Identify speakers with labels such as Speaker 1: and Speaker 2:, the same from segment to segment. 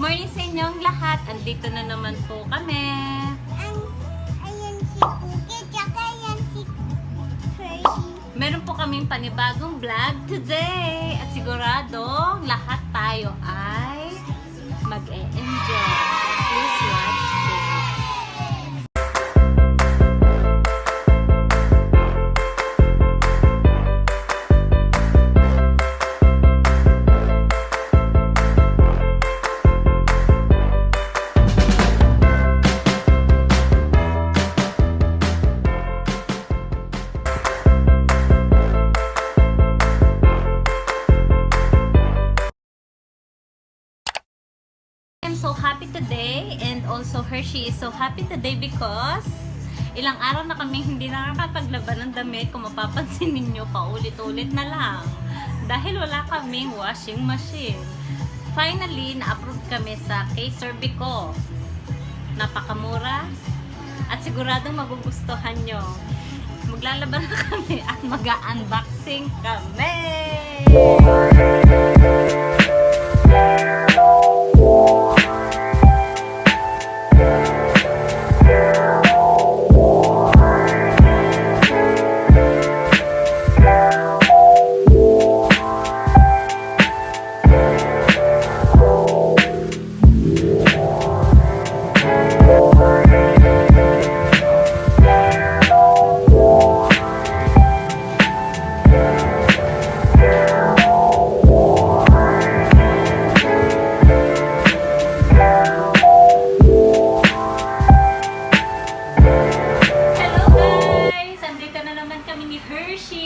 Speaker 1: morning sa inyong lahat. Andito na naman po kami.
Speaker 2: Ayan si Cookie, tsaka ayan si Hershey.
Speaker 1: Meron po kaming panibagong vlog today. At sigurado, lahat tayo ay mag-e-enjoy. Please watch this. I'm so happy today, and also Hershey is so happy today because ilang araw na kami hindi nakakapaglaban ng damit. Kung mapapansin ninyo, paulit-ulit na lang dahil wala kaming washing machine. Finally, na-approve kami sa K-Cervico. Napakamura at siguradong magugustuhan nyo. Maglalaban na kami at mag-unboxing kami.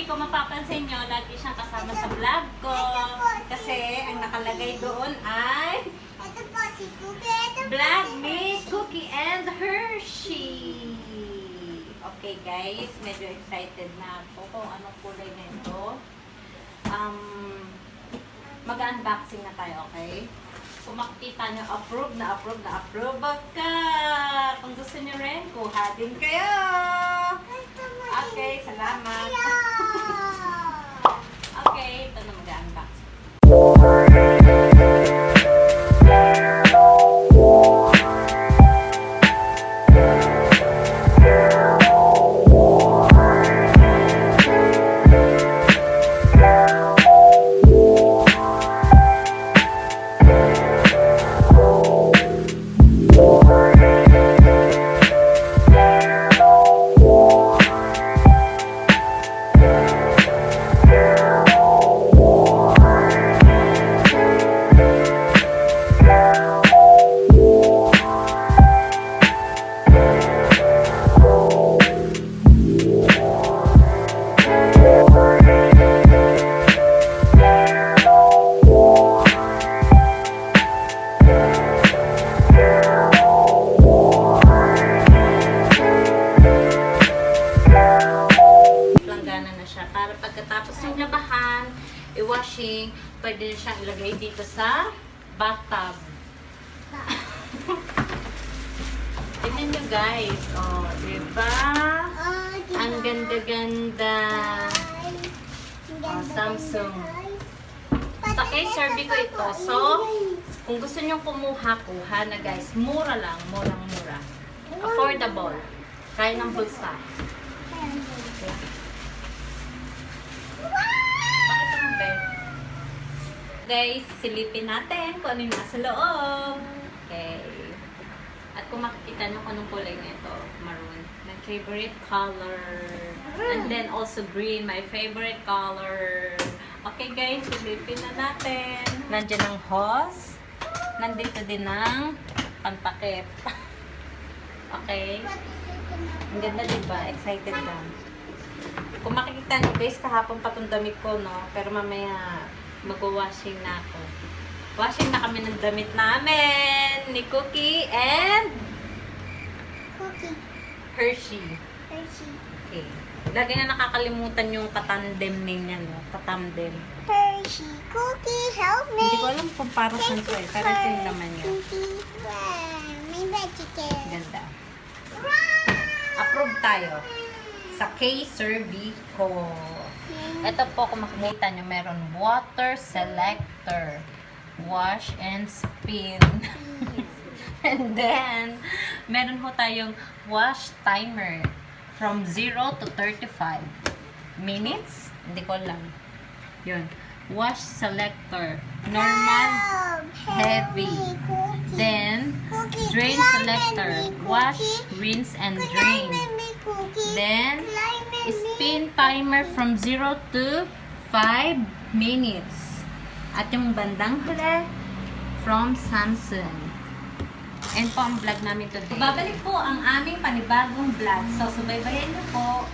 Speaker 1: Kung mapapansin nyo, lagi siyang kasama sa vlog ko. Kasi ang nakalagay doon ay
Speaker 2: Ito po si Cookie. Ito po
Speaker 1: Vlog
Speaker 2: si
Speaker 1: me, Cookie and Hershey. Okay guys, medyo excited na ako kung anong kulay na ito. Mag-unboxing na tayo, okay? Kung makikita nyo, approve na approve na approve ka. Kung gusto nyo rin, kuha din kayo. Okay, salamat. Okay, ito na mag-unboxing. Para pagkatapos ng labahan, i-washing, pwede na siyang ilagay dito sa bathtub. Tignan nyo guys. Oh, diba? Ang ganda-ganda. Oh, Samsung. Sa K-Cervico ito. So, kung gusto nyo kumuha, kuha na guys. Mura lang. Murang-mura. Affordable. Kaya ng bulsa. Guys, silipin natin kung ano yung nasa loob. Okay. At kung makikita nyo kung anong kulay nito, maroon. My favorite color. And then also green, my favorite color. Okay guys, silipin na natin. Nandiyan ang hose. Nandito din ang pantakip. Okay. Ang ganda diba? Excited lang. Kung makikita nyo guys, kahapon pa itong damit ko, no? Pero mamaya mag-washing na ako. Washing na kami ng damit namin ni Cookie and Hershey. Okay. Lagi na nakakalimutan yung katandem niya, no? Katandem.
Speaker 2: Hershey, Cookie, help me.
Speaker 1: Hindi ko alam kung para saan ko eh. Pero ito yung laman niya.
Speaker 2: May vegetable.
Speaker 1: Ganda. Approve tayo sa K-Cervico. Ito po, kung makikita nyo, meron water selector. wash and spin. And then, meron ho tayong wash timer from 0 to 35 minutes. Hindi ko lang. Yun. Wash selector. Normal, heavy.
Speaker 2: Cookie.
Speaker 1: Then,
Speaker 2: Cookie,
Speaker 1: drain
Speaker 2: climb
Speaker 1: selector.
Speaker 2: and me,
Speaker 1: Wash,
Speaker 2: cookie.
Speaker 1: rinse, and
Speaker 2: Climb
Speaker 1: drain.
Speaker 2: and me, cookie.
Speaker 1: Then,
Speaker 2: Climb and me.
Speaker 1: spin timer from 0 to 5 minutes. At yung bandang huli, from Samsung. And po ang vlog namin today. Babalik po ang aming panibagong vlog. So, subaybayan niyo po